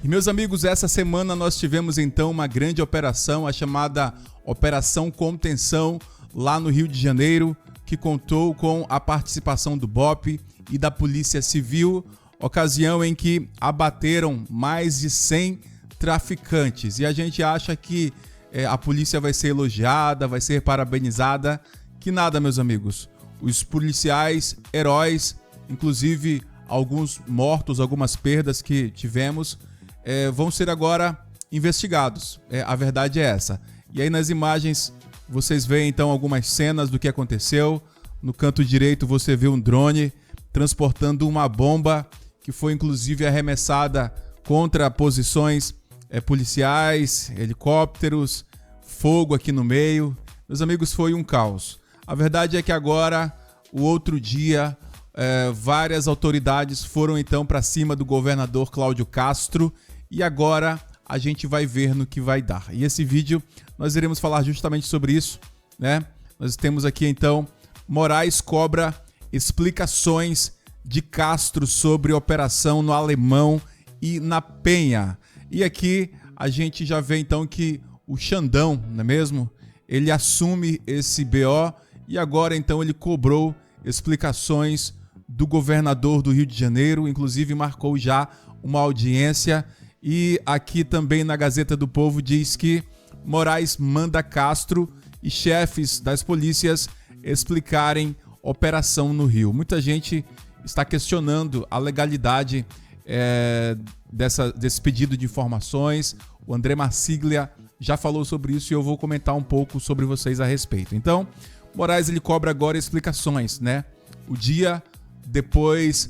E meus amigos, essa semana nós tivemos então uma grande operação, a chamada Operação Contenção, lá no Rio de Janeiro, que contou com a participação do BOPE e da Polícia Civil, ocasião em que abateram mais de 100 traficantes. E a gente acha que a polícia vai ser elogiada, vai ser parabenizada, que nada, meus amigos. Os policiais, heróis, inclusive alguns mortos, algumas perdas que tivemos, vão ser agora investigados. A verdade é essa. E aí nas imagens vocês veem então algumas cenas do que aconteceu. No canto direito você vê um drone transportando uma bomba que foi inclusive arremessada contra posições policiais, helicópteros, fogo aqui no meio. Meus amigos, foi um caos. A verdade é que agora, o outro dia, várias autoridades foram então para cima do governador Cláudio Castro e agora a gente vai ver no que vai dar. E esse vídeo nós iremos falar justamente sobre isso, né? Nós temos aqui então Moraes cobra explicações de Castro sobre operação no Alemão e na Penha. E aqui a gente já vê então que o Xandão, não é mesmo? Ele assume esse BO e agora então ele cobrou explicações do governador do Rio de Janeiro, inclusive marcou já uma audiência. E aqui também na Gazeta do Povo diz que Moraes manda Castro e chefes das polícias explicarem operação no Rio. Muita gente está questionando a legalidade desse pedido de informações. O André Marsiglia já falou sobre isso e eu vou comentar um pouco sobre vocês a respeito. Então, Moraes ele cobra agora explicações, né? O dia depois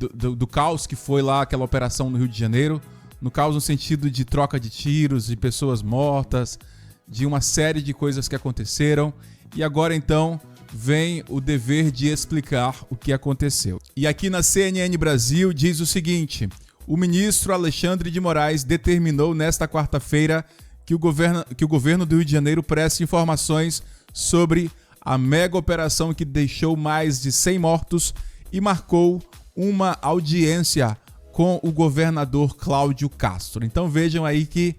do caos que foi lá aquela operação no Rio de Janeiro, no caos no sentido de troca de tiros, de pessoas mortas, de uma série de coisas que aconteceram, e agora então vem o dever de explicar o que aconteceu. E aqui na CNN Brasil diz o seguinte: o ministro Alexandre de Moraes determinou nesta quarta-feira que o governo do Rio de Janeiro preste informações sobre a mega operação que deixou mais de 100 mortos e marcou uma audiência com o governador Cláudio Castro. Então vejam aí que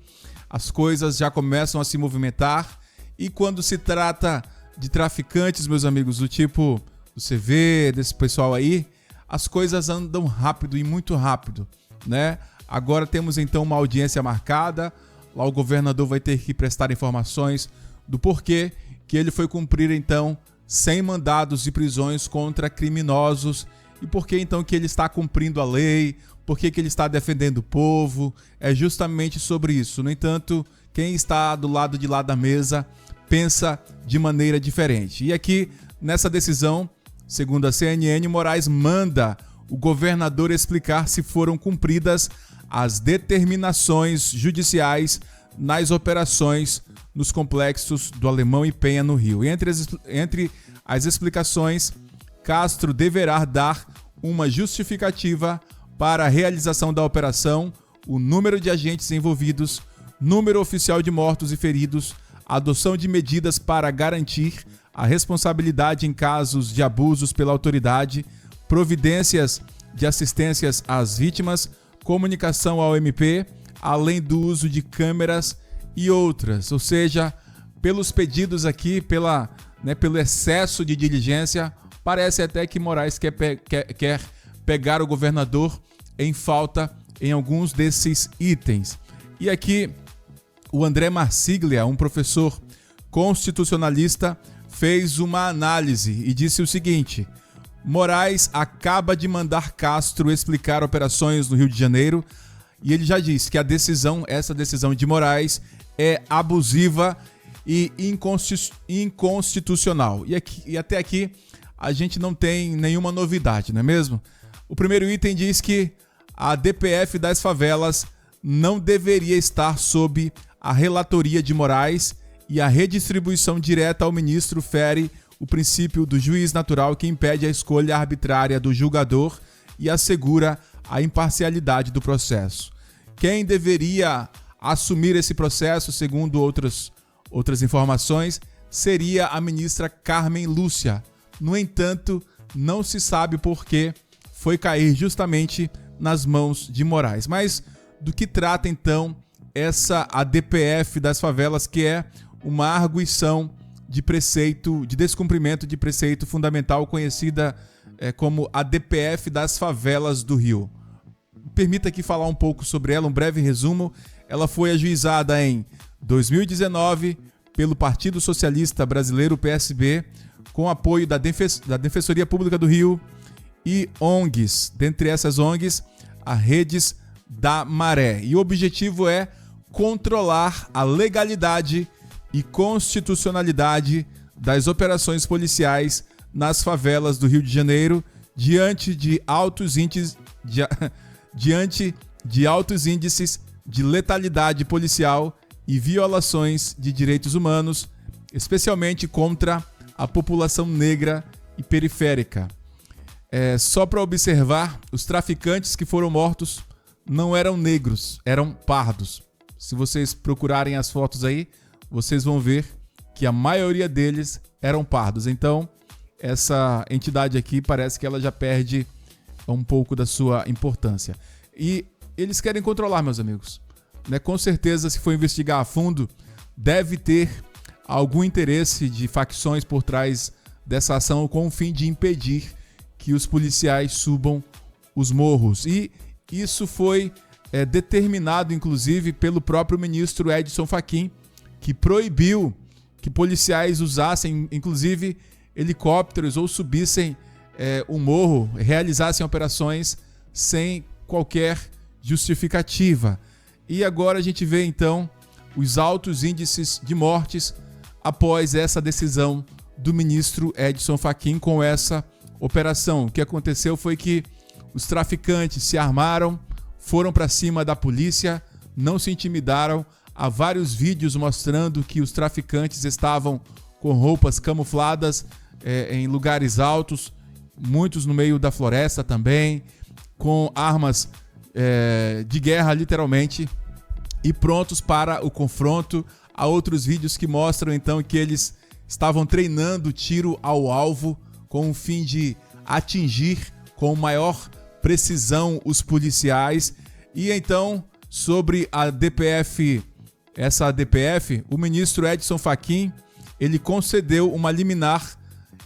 as coisas já começam a se movimentar, e quando se trata de traficantes, meus amigos, do tipo do CV, desse pessoal aí, as coisas andam rápido e muito rápido, né? Agora temos então uma audiência marcada, lá o governador vai ter que prestar informações do porquê que ele foi cumprir então 100 mandados de prisões contra criminosos e por que então que ele está cumprindo a lei, por que ele está defendendo o povo. É justamente sobre isso. No entanto, quem está do lado de lá da mesa pensa de maneira diferente. E aqui, nessa decisão, segundo a CNN, Moraes manda o governador explicar se foram cumpridas as determinações judiciais nas operações nos complexos do Alemão e Penha no Rio. E entre as explicações, Castro deverá dar uma justificativa para a realização da operação, o número de agentes envolvidos, número oficial de mortos e feridos, adoção de medidas para garantir a responsabilidade em casos de abusos pela autoridade, providências de assistências às vítimas, comunicação ao MP, além do uso de câmeras e outras. Ou seja, pelos pedidos aqui, pelo excesso de diligência, parece até que Moraes quer pegar o governador em falta em alguns desses itens. E aqui o André Marsiglia, um professor constitucionalista, fez uma análise e disse o seguinte: Moraes acaba de mandar Castro explicar operações no Rio de Janeiro e ele já disse que essa decisão de Moraes é abusiva e inconstitucional. E até aqui a gente não tem nenhuma novidade, não é mesmo? O primeiro item diz que a DPF das favelas não deveria estar sob a relatoria de Moraes e a redistribuição direta ao ministro fere o princípio do juiz natural que impede a escolha arbitrária do julgador e assegura a imparcialidade do processo. Quem deveria assumir esse processo, segundo outras informações, seria a ministra Carmen Lúcia. No entanto, não se sabe por que foi cair justamente nas mãos de Moraes. Mas do que trata então essa ADPF das favelas, que é uma arguição de preceito, de descumprimento de preceito fundamental, conhecida como ADPF das favelas do Rio. Permita aqui falar um pouco sobre ela, um breve resumo. Ela foi ajuizada em 2019 pelo Partido Socialista Brasileiro, PSB, com apoio da Defensoria Pública do Rio e ONGs, dentre essas ONGs, a Redes da Maré. E o objetivo é controlar a legalidade e constitucionalidade das operações policiais nas favelas do Rio de Janeiro, diante de altos índices de letalidade policial e violações de direitos humanos, especialmente contra a população negra e periférica. Só para observar, os traficantes que foram mortos não eram negros, eram pardos. Se vocês procurarem as fotos aí, vocês vão ver que a maioria deles eram pardos. Então, essa entidade aqui parece que ela já perde um pouco da sua importância. E eles querem controlar, meus amigos. Com certeza, se for investigar a fundo, deve ter algum interesse de facções por trás dessa ação com o fim de impedir que os policiais subam os morros. E isso foi determinado, inclusive, pelo próprio ministro Edson Fachin, que proibiu que policiais usassem, inclusive, helicópteros ou subissem o morro, realizassem operações sem qualquer justificativa. E agora a gente vê, então, os altos índices de mortes após essa decisão do ministro Edson Fachin com essa operação. O que aconteceu foi que os traficantes se armaram, foram para cima da polícia, não se intimidaram. Há vários vídeos mostrando que os traficantes estavam com roupas camufladas em lugares altos, muitos no meio da floresta também, com armas de guerra, literalmente, e prontos para o confronto. Há outros vídeos que mostram, então, que eles estavam treinando tiro ao alvo com o fim de atingir com maior precisão os policiais. E então, sobre a ADPF, essa ADPF, o ministro Edson Fachin, ele concedeu uma liminar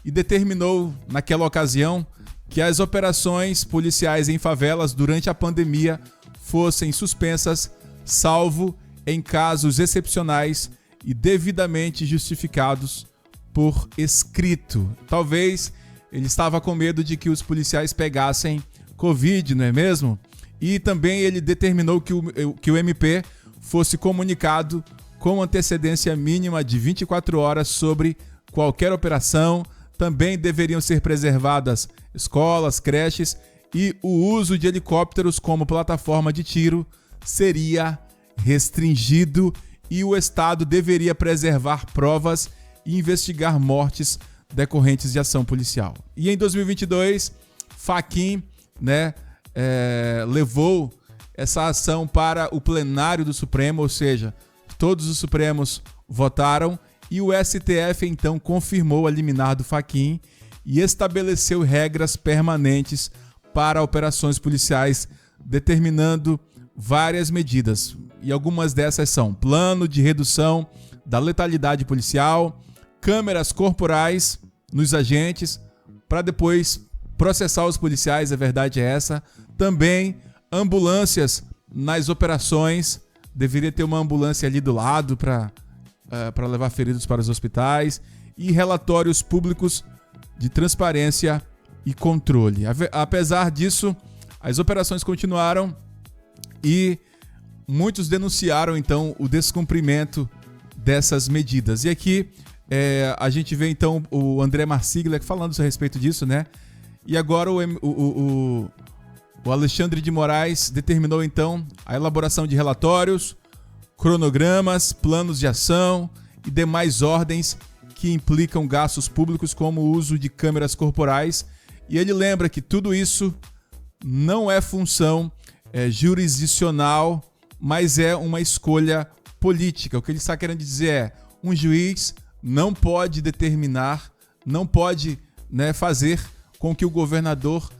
e determinou, naquela ocasião, que as operações policiais em favelas durante a pandemia fossem suspensas, salvo em casos excepcionais e devidamente justificados por escrito. Talvez ele estava com medo de que os policiais pegassem Covid, não é mesmo? E também ele determinou que o MP fosse comunicado com antecedência mínima de 24 horas sobre qualquer operação. Também deveriam ser preservadas escolas, creches, e o uso de helicópteros como plataforma de tiro seria restringido, e o Estado deveria preservar provas e investigar mortes decorrentes de ação policial. E em 2022, Fachin, levou essa ação para o plenário do Supremo, ou seja, todos os Supremos votaram, e o STF então confirmou a liminar do Fachin e estabeleceu regras permanentes para operações policiais, determinando várias medidas. E algumas dessas são plano de redução da letalidade policial, câmeras corporais nos agentes, para depois processar os policiais, a verdade é essa. Também ambulâncias nas operações, deveria ter uma ambulância ali do lado para levar feridos para os hospitais, e relatórios públicos de transparência e controle. Apesar disso, as operações continuaram e muitos denunciaram então o descumprimento dessas medidas. E aqui a gente vê então o André Marsiglia falando a respeito disso, né? E agora o Alexandre de Moraes determinou então a elaboração de relatórios, cronogramas, planos de ação e demais ordens que implicam gastos públicos, como o uso de câmeras corporais. E ele lembra que tudo isso não é função jurisdicional, mas é uma escolha política. O que ele está querendo dizer é: um juiz não pode determinar, não pode fazer com que o governador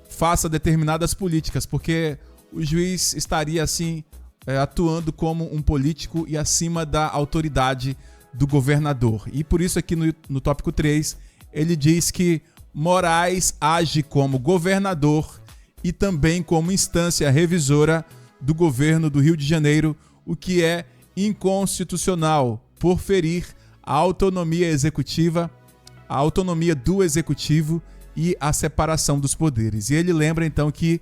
faça determinadas políticas, porque o juiz estaria assim atuando como um político e acima da autoridade do governador. E por isso aqui no tópico 3, ele diz que Moraes age como governador e também como instância revisora do governo do Rio de Janeiro, o que é inconstitucional por ferir a autonomia executiva, a autonomia do executivo e a separação dos poderes. E ele lembra então que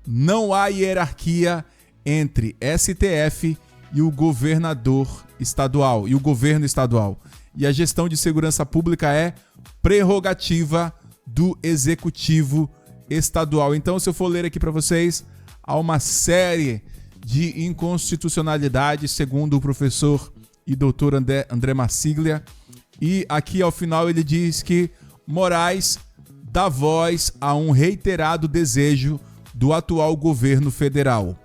não há hierarquia entre STF e o governador estadual e o governo estadual. E a gestão de segurança pública é prerrogativa do executivo estadual. Então, se eu for ler aqui para vocês, há uma série de inconstitucionalidades, segundo o professor e doutor André Marsiglia. E aqui ao final ele diz que Moraes dá voz a um reiterado desejo do atual governo federal: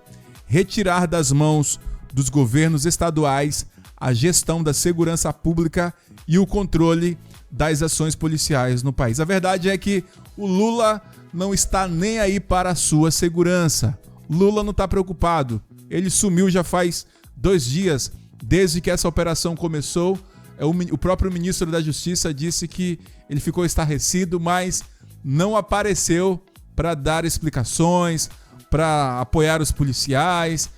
retirar das mãos dos governos estaduais a gestão da segurança pública e o controle das ações policiais no país. A verdade é que o Lula não está nem aí para a sua segurança. Lula não está preocupado. Ele sumiu já faz 2 dias, desde que essa operação começou. O próprio ministro da Justiça disse que ele ficou estarrecido, mas não apareceu para dar explicações, para apoiar os policiais.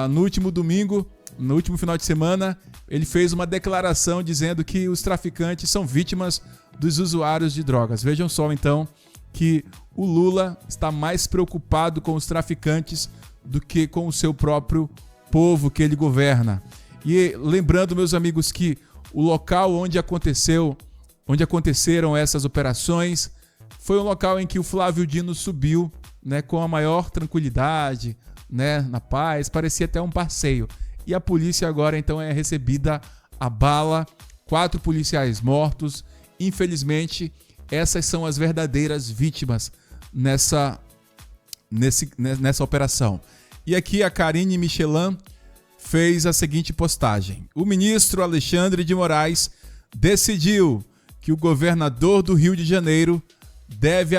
No último domingo, no último final de semana, ele fez uma declaração dizendo que os traficantes são vítimas dos usuários de drogas. Vejam só, então, que o Lula está mais preocupado com os traficantes do que com o seu próprio povo que ele governa. E lembrando, meus amigos, que o local onde aconteceram essas operações foi um local em que o Flávio Dino subiu, né, com a maior tranquilidade, né, na paz, parecia até um passeio. E a polícia agora então é recebida a bala, 4 policiais mortos. Infelizmente, essas são as verdadeiras vítimas nessa operação. E aqui a Karine Michelin fez a seguinte postagem: o ministro Alexandre de Moraes decidiu que o governador do Rio de Janeiro deve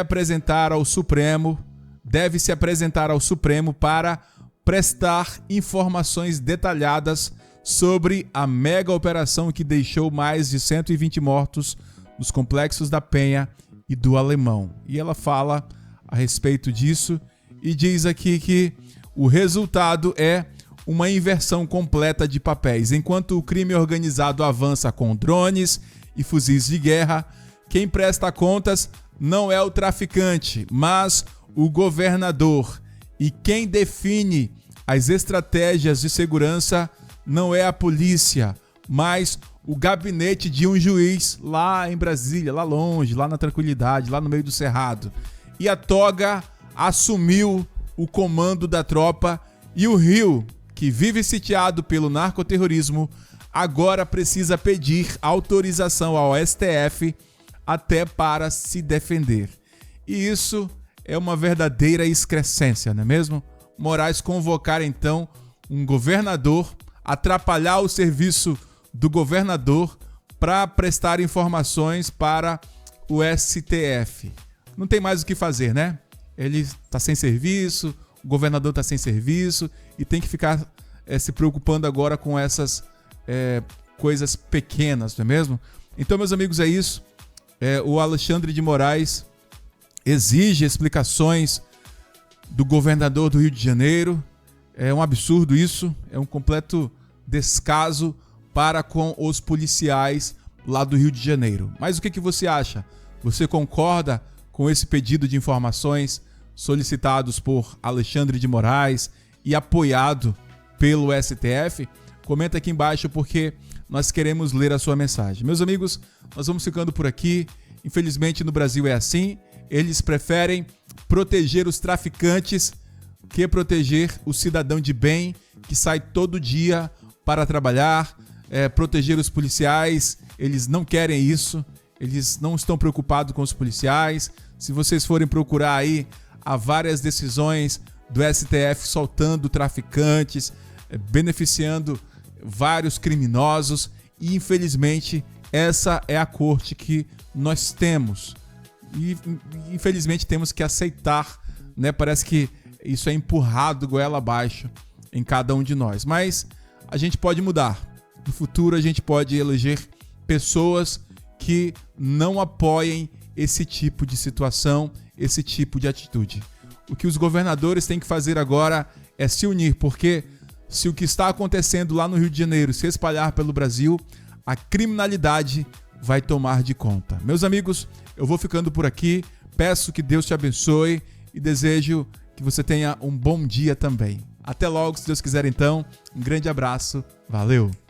se apresentar ao Supremo para prestar informações detalhadas sobre a mega operação que deixou mais de 120 mortos nos complexos da Penha e do Alemão. E ela fala a respeito disso e diz aqui que o resultado é uma inversão completa de papéis. Enquanto o crime organizado avança com drones e fuzis de guerra, quem presta contas não é o traficante, mas o governador. E quem define as estratégias de segurança não é a polícia, mas o gabinete de um juiz lá em Brasília, lá longe, lá na tranquilidade, lá no meio do cerrado. E a toga assumiu o comando da tropa e o Rio, que vive sitiado pelo narcoterrorismo, agora precisa pedir autorização ao STF até para se defender. E isso é uma verdadeira excrescência, não é mesmo? Moraes convocar então um governador, atrapalhar o serviço do governador para prestar informações para o STF. Não tem mais o que fazer, né? Ele está sem serviço, o governador está sem serviço e tem que ficar se preocupando agora com essas coisas pequenas, não é mesmo? Então, meus amigos, é isso. O Alexandre de Moraes exige explicações do governador do Rio de Janeiro. É um absurdo isso, é um completo descaso para com os policiais lá do Rio de Janeiro. Mas o que você acha? Você concorda com esse pedido de informações solicitados por Alexandre de Moraes e apoiado pelo STF? Comenta aqui embaixo porque nós queremos ler a sua mensagem. Meus amigos, nós vamos ficando por aqui. Infelizmente no Brasil é assim. Eles preferem proteger os traficantes que proteger o cidadão de bem que sai todo dia para trabalhar, proteger os policiais. Eles não querem isso, eles não estão preocupados com os policiais. Se vocês forem procurar aí, há várias decisões do STF soltando traficantes, beneficiando vários criminosos e infelizmente essa é a corte que nós temos. E infelizmente temos que aceitar né? Parece que isso é empurrado goela abaixo em cada um de nós. Mas a gente pode mudar. No futuro a gente pode eleger pessoas que não apoiem esse tipo de situação, esse tipo de atitude. O que os governadores têm que fazer agora é se unir, porque se o que está acontecendo lá no Rio de Janeiro se espalhar pelo Brasil, a criminalidade vai tomar de conta. Meus amigos, eu vou ficando por aqui. Peço que Deus te abençoe e desejo que você tenha um bom dia também. Até logo, se Deus quiser então. Um grande abraço. Valeu!